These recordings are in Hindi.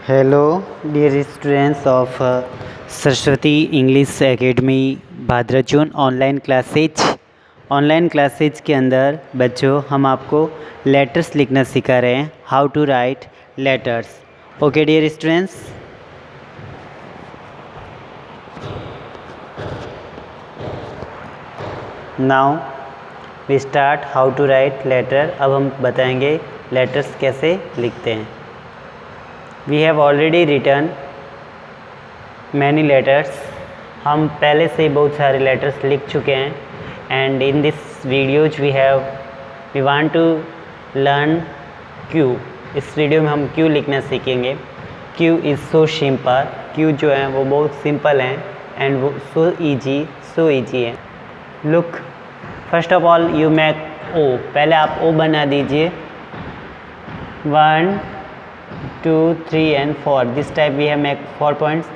Hello, dear students of Saraswati English academy भाद्रचून ऑनलाइन क्लासेज के अंदर बच्चों हम आपको लेटर्स लिखना सिखा रहे हैं, how to write letters. Okay dear students. Now we start how to write letter. अब हम बताएंगे लेटर्स कैसे लिखते हैं. We have already written many letters. हम पहले से ही बहुत सारे लेटर्स लिख चुके हैं. And in this videos we want to learn Q. इस वीडियो में हम क्यू लिखना सीखेंगे. Q is so simple. Q जो है वो बहुत सिंपल हैं एंड वो सो ईजी है. Look, first of all you make O. पहले आप ओ बना दीजिए. 1 2 3 and 4. This type we have make 4 points.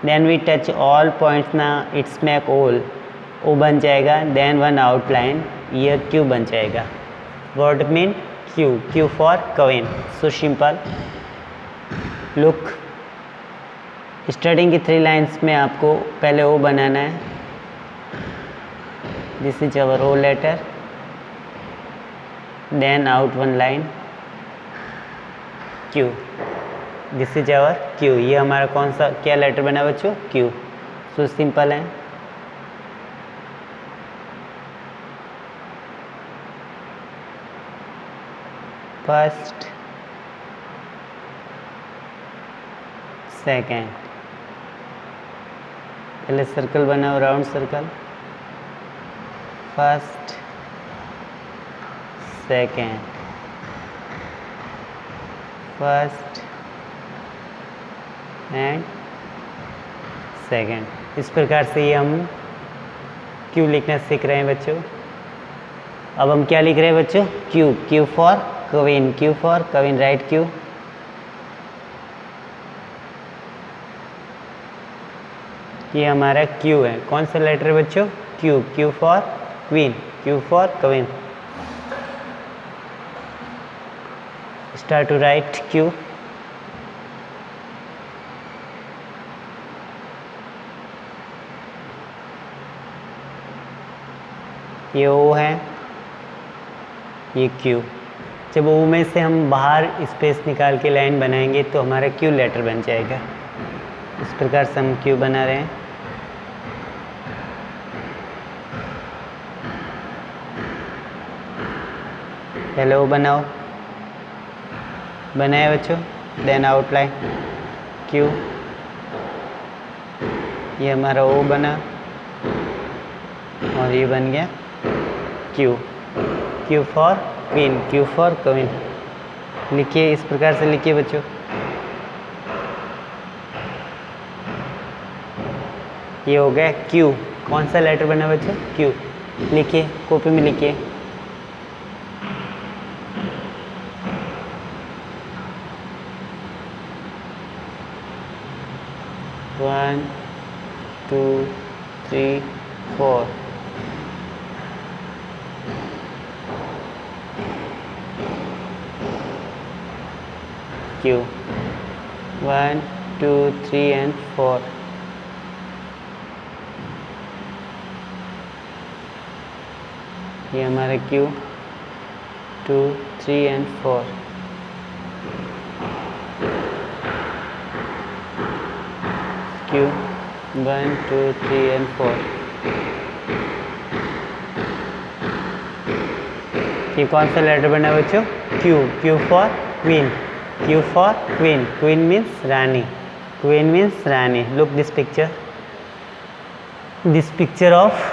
Then we touch all points. ना it's make all. O बन जाएगा. Then one outline. ये Q बन जाएगा. What mean Q? Q for queen. So simple. Look. Starting की 3 lines में आपको पहले O बनाना है. This is our O letter. Then out one line. Q. This is our Q. ये हमारा कौन सा क्या लेटर बना बच्चों? क्यू. सो सिंपल है. First, second. पहले सर्कल बनाओ, round circle. First, second, first and second. इस प्रकार से ये हम क्यू लिखना सीख रहे हैं बच्चों. अब हम क्या लिख रहे हैं बच्चों? Q. Q for queen. Q for queen. Write Q. ये हमारा क्यू है. कौन सा लेटर है बच्चों? Q. Q for queen. Q for queen. Start to write Q. ये ओ है, ये क्यू. जब ओ में से हम बाहर स्पेस निकाल के लाइन बनाएंगे तो हमारा क्यू लेटर बन जाएगा. इस प्रकार से हम क्यू बना रहे हैं. पहले ओ बनाओ. बनाए बच्चों. Then outline Q. ये हमारा ओ बना और ये बन गया Q. Q for queen. Q for queen. लिखिए, इस प्रकार से लिखिए बच्चों. ये हो गया क्यू. कौन सा लेटर बना बच्चों? क्यू. लिखिए, कॉपी में लिखिए. वन, 2, 3, 4. Q. 1 2 3 and 4. ये हमारा Q. 2 3 and 4. Q. 1 2 3 and 4. ये कौन सा लेटर बना है बच्चों? Q. Q for queen. Q for queen. Queen means Rani. Queen means Rani. Look this picture. This picture of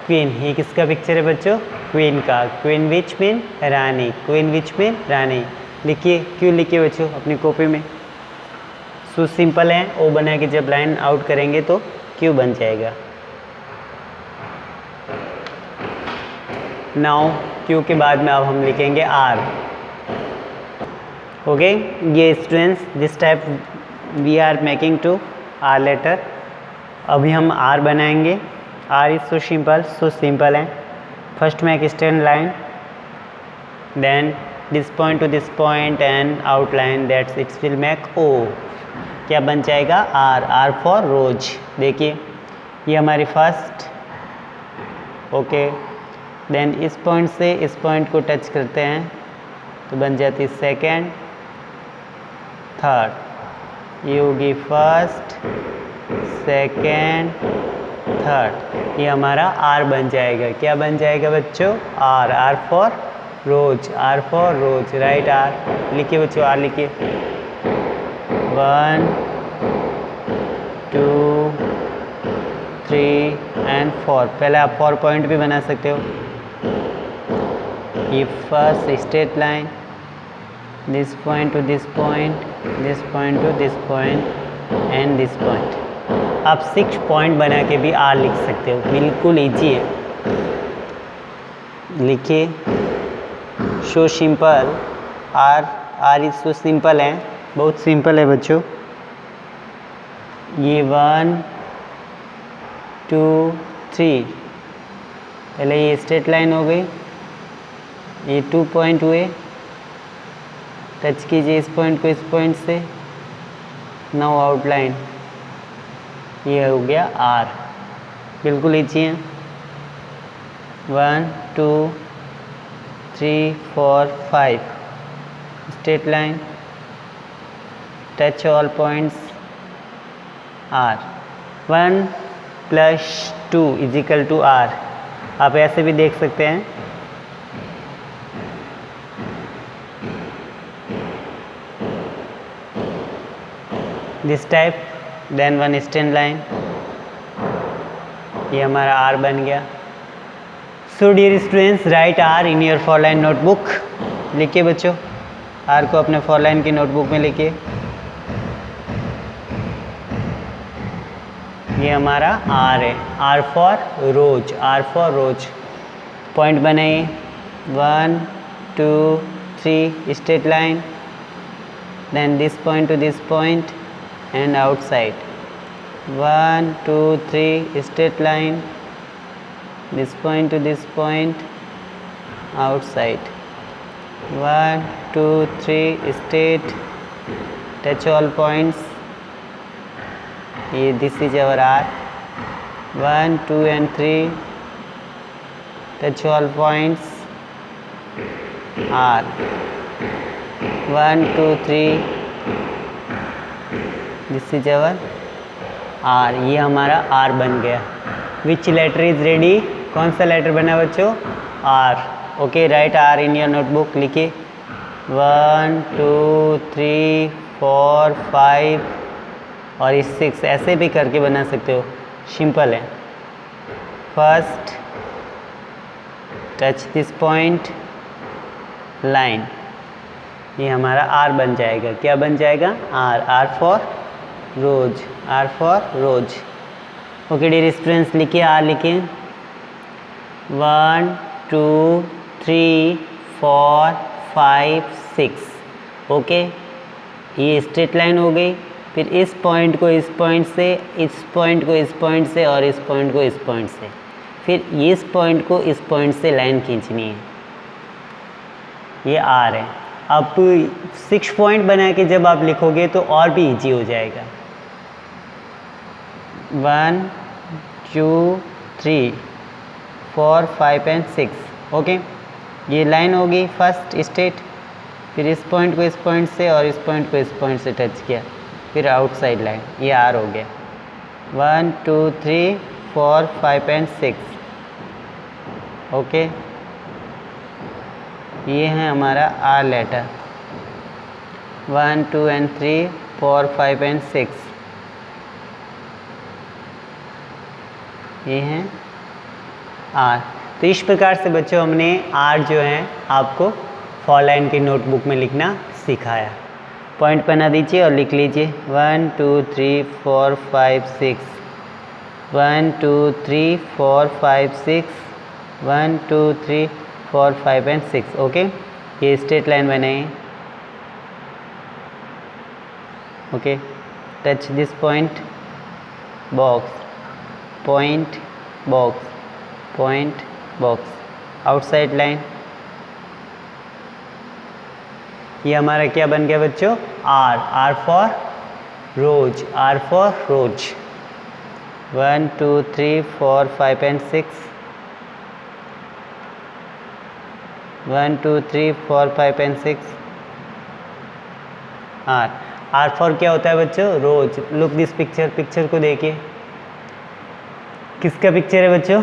queen. ये किसका पिक्चर है बच्चों? क्वीन का. क्वीन विच मीन रानी. क्वीन विच मीन रानी. लिखिए, क्यों लिखिए बच्चों अपनी कॉपी में. सो सिंपल है. ओ बना के जब लाइन आउट करेंगे तो क्यू बन जाएगा. नाउ क्यू के बाद में अब हम लिखेंगे आर. ओके. ये students, this type we are making to R letter. अभी हम आर बनाएंगे. आर इज सो सिंपल है. फर्स्ट में एक stand line, then this point and outline that it will make O. क्या बन जाएगा R for रोज। देखिए ये हमारी फर्स्ट, ओके, देन इस पॉइंट से इस पॉइंट को टच करते हैं तो बन जाती सेकेंड, थर्ड, ये होगी फर्स्ट, सेकेंड, थर्ड, ये हमारा R बन जाएगा। क्या बन जाएगा बच्चों? R for rose, R for rose, write R लिखिए बच्चों, R लिखिए। 1 2 3 एंड 4। पहले आप 4 पॉइंट भी बना सकते हो। ये first straight line, this point to this point, this point to this point and this point. आप 6 पॉइंट बना के भी R लिख सकते हो, बिल्कुल ईजी है। लिखिए so simple, R is so simple है, बहुत सिंपल है बच्चों। ये 1 2 3, पहले ये स्ट्रेट लाइन हो गई, ये 2 पॉइंट हुए, टच कीजिए इस पॉइंट को इस पॉइंट से, नाउ आउटलाइन, ये हो गया R, बिल्कुल ईजी है। 1 2 3 4 5 straight line, touch all points, R। 1 + 2 = R। आप ऐसे भी देख सकते हैं, this type, then 1 straight line, ये हमारा R बन गया। So dear students, write R in your 4 line notebook. लिखिए बच्चों, R को अपने 4 लाइन की नोटबुक में लिखिए। ये हमारा R है, R for rose, R for rose. Point बनाइए, 1 2 3 straight line, then this point to this point and outside, 1 2 3 straight line, this point to this point, outside, 1 2 3 straight, touch all points, ये this is our R, 1 2 and 3, touch all points, R, 1 2 3, this is our R, ये हमारा R बन गया। विच लेटर इज रेडी? कौन सा लेटर बना बच्चों? R। Okay, right R in your notebook. लिखिए 1 2 3 4 5 और 6, ऐसे भी करके बना सकते हो, सिंपल है। First, touch this point, line, ये हमारा R बन जाएगा। क्या बन जाएगा? R for rose, R for rose. Okay dear students, लिखिए R लिखिए। 1 2 3 4 5 6। ओके, ये स्ट्रेट लाइन हो गई। फिर इस पॉइंट को इस पॉइंट से, इस पॉइंट को इस पॉइंट से और इस पॉइंट को इस पॉइंट से, फिर इस पॉइंट को इस पॉइंट से लाइन खींचनी है। ये R है। अब 6 पॉइंट बना के जब आप लिखोगे तो और भी इजी हो जाएगा। 1 2 3 4 5 एंड 6। ओके, ये लाइन होगी फर्स्ट स्ट्रेट, फिर इस पॉइंट को इस पॉइंट से और इस पॉइंट को इस पॉइंट से टच किया, फिर आउटसाइड लाइन, ये R हो गया। 1 2 3 4 5 एंड 6। ओके, ये है हमारा R लेटर। 1 2 एंड 3 4 5 एंड 6, ये हैं R। तो इस प्रकार से बच्चों हमने R जो है आपको 4 लाइन की नोटबुक में लिखना सिखाया। पॉइंट बना दीजिए और लिख लीजिए 1 2 3 4 5 6, 1 2 3 4 5 6, 1 2 3 4 5 एंड 6। ओके, ये स्ट्रेट लाइन बनाइए। Okay, touch this point, box, point, box, point, box, outside line, ये हमारा क्या बन गया बच्चों? R. R for rose. R for rose. 1 2 3 4 5 and 6। 1 2 3 4 5 and 6। R. R for क्या होता है बच्चों? Rose. Look this picture. Picture को देखिए, किसका पिक्चर है बच्चों?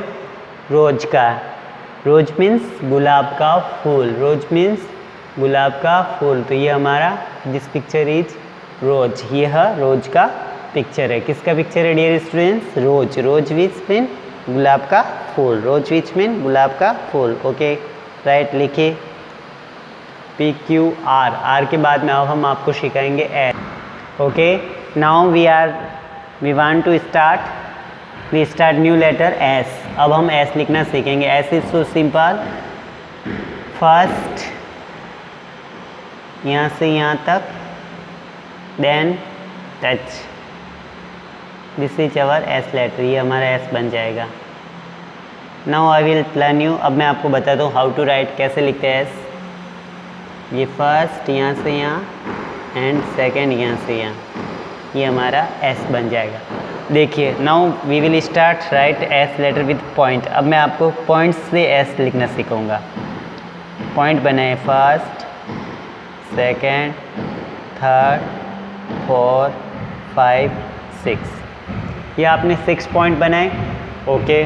रोज का। रोज मीन्स गुलाब का फूल। रोज मीन्स गुलाब का फूल। तो ये हमारा दिस पिक्चर इज रोज। यह रोज का पिक्चर है। किसका पिक्चर है dear students? Rose. Rose which mean गुलाब का फूल। रोज विच मीन गुलाब का फूल। ओके राइट, लिखिए PQR। आर के बाद में अब हम आपको सिखाएंगे S. Okay now we want to start new letter S. अब हम एस लिखना सीखेंगे। S is so simple. First यहाँ से यहाँ तक, then touch. This is our S letter. ये हमारा एस बन जाएगा। Now I will learn you. अब मैं आपको बताता हूँ हाउ टू राइट, कैसे लिखते हैं एस। ये फर्स्ट यहाँ से यहाँ एंड सेकेंड यहाँ से यहाँ, ये हमारा एस बन जाएगा। देखिए now we will start write S letter with point. अब मैं आपको पॉइंट से एस लिखना सिखाऊंगा। पॉइंट बनाए फर्स्ट, सेकेंड, थर्ड, 4, 5, 6। ये आपने 6 पॉइंट बनाए। ओके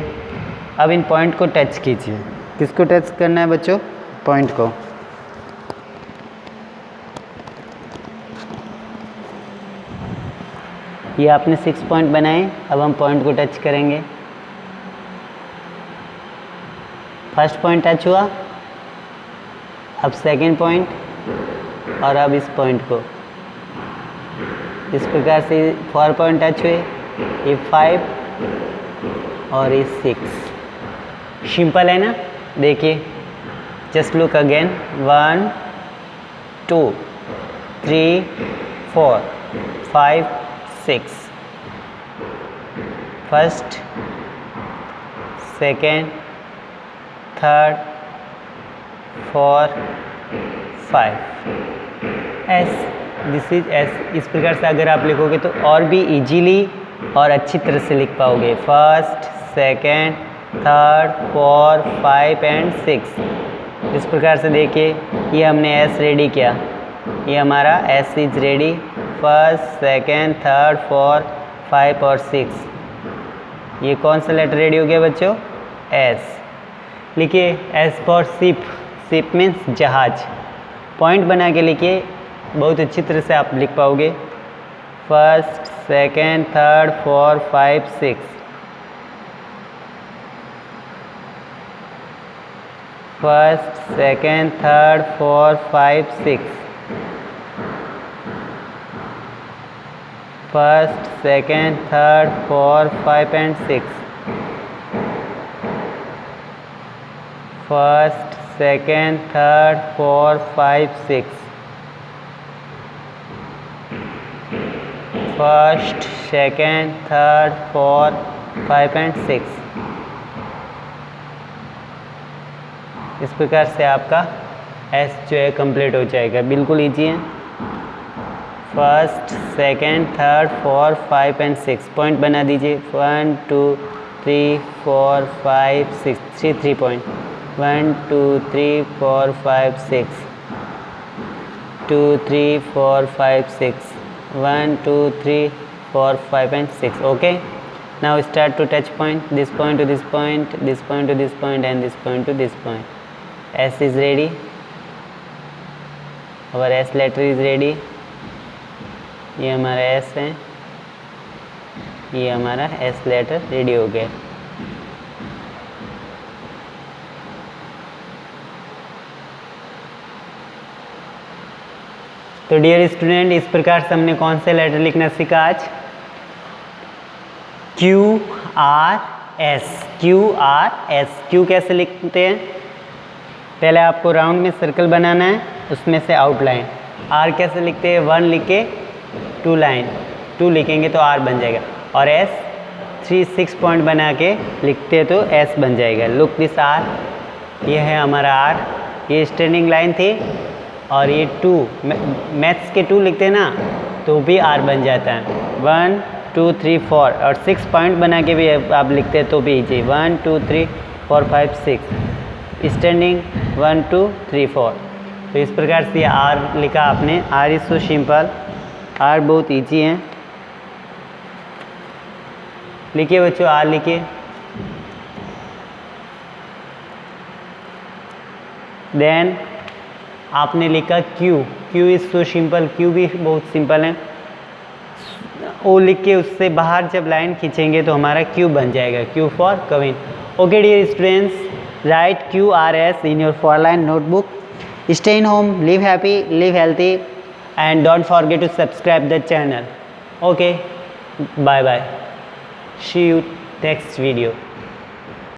अब इन पॉइंट को टच कीजिए। किसको टच करना है बच्चों? पॉइंट को। ये आपने 6 पॉइंट बनाए। अब हम पॉइंट को टच करेंगे। फर्स्ट पॉइंट टच हुआ, अब सेकंड पॉइंट और अब इस पॉइंट को इस प्रकार से 4 पॉइंट टच हुए, ये 5 और ये 6। सिंपल है ना? देखिए just look again. 1 2 3 4 5 6। First, second, third, 4 5। S, this is S. इस प्रकार से अगर आप लिखोगे तो और भी इजीली और अच्छी तरह से लिख पाओगे। First, second, third, 4 5 and 6। इस प्रकार से देखिए ये हमने एस रेडी किया। ये हमारा S is ready. First, second, third, 4 5 और 6। ये कौन सा लेटर रेडी हो गया बच्चों? एस। लिखिए S for ship. Ship means जहाज। पॉइंट बना के लिखिए, बहुत अच्छी तरह से आप लिख पाओगे। First, second, third, 4 5 6। First, second, third, 4 5 6। First, second, third, 4 5 and 6। First, second, third, 4 5 6। First, second, third, 4 5 and 6। इस प्रकार से आपका एस जो है कंप्लीट हो जाएगा। बिल्कुल ईजी है। First, second, third, 4 5 and 6। Point बना दीजिए। 1 2 3 4 5 6। 3 point. 1 2 3 4 5 6। 2 3 4 5 6। 1 2 3 4 5 and 6. Okay, now start to touch point. This point to this point, this point to this point, and this point to this point. S is ready. Our S letter is ready. ये हमारा S है, ये हमारा S लेटर रेडी हो गया। तो डियर स्टूडेंट, इस प्रकार से हमने कौन से लेटर लिखना सीखा आज? Q R S। Q R S। Q कैसे लिखते हैं? पहले आपको राउंड में सर्कल बनाना है, उसमें से आउटलाइन। R कैसे लिखते हैं? 1 लिखे 2 लाइन, 2 लिखेंगे तो R बन जाएगा। और S 6 पॉइंट बना के लिखते हैं तो S बन जाएगा। लुक दिस R, ये है हमारा R। ये स्टैंडिंग लाइन थी, और ये 2 मैथ्स के 2 लिखते हैं ना, तो भी R बन जाता है। 1 2 3 4 और 6 पॉइंट बना के भी आप लिखते हैं तो भी इजी। 1 2 3 4 5 6 स्टैंडिंग 1 2 3 4। तो इस प्रकार से R लिखा आपने। R is so simple, R बहुत इजी है। लिखिए बच्चों, R लिखिए। देन आपने लिखा Q। Q is so simple, Q भी बहुत सिंपल है। O लिख के उससे बाहर जब लाइन खींचेंगे तो हमारा Q बन जाएगा, Q for queen. Okay dear students, write QRS in your 4-line notebook. Stay in home, live happy, live healthy, and don't forget to subscribe the channel. Okay, bye bye. See you next video.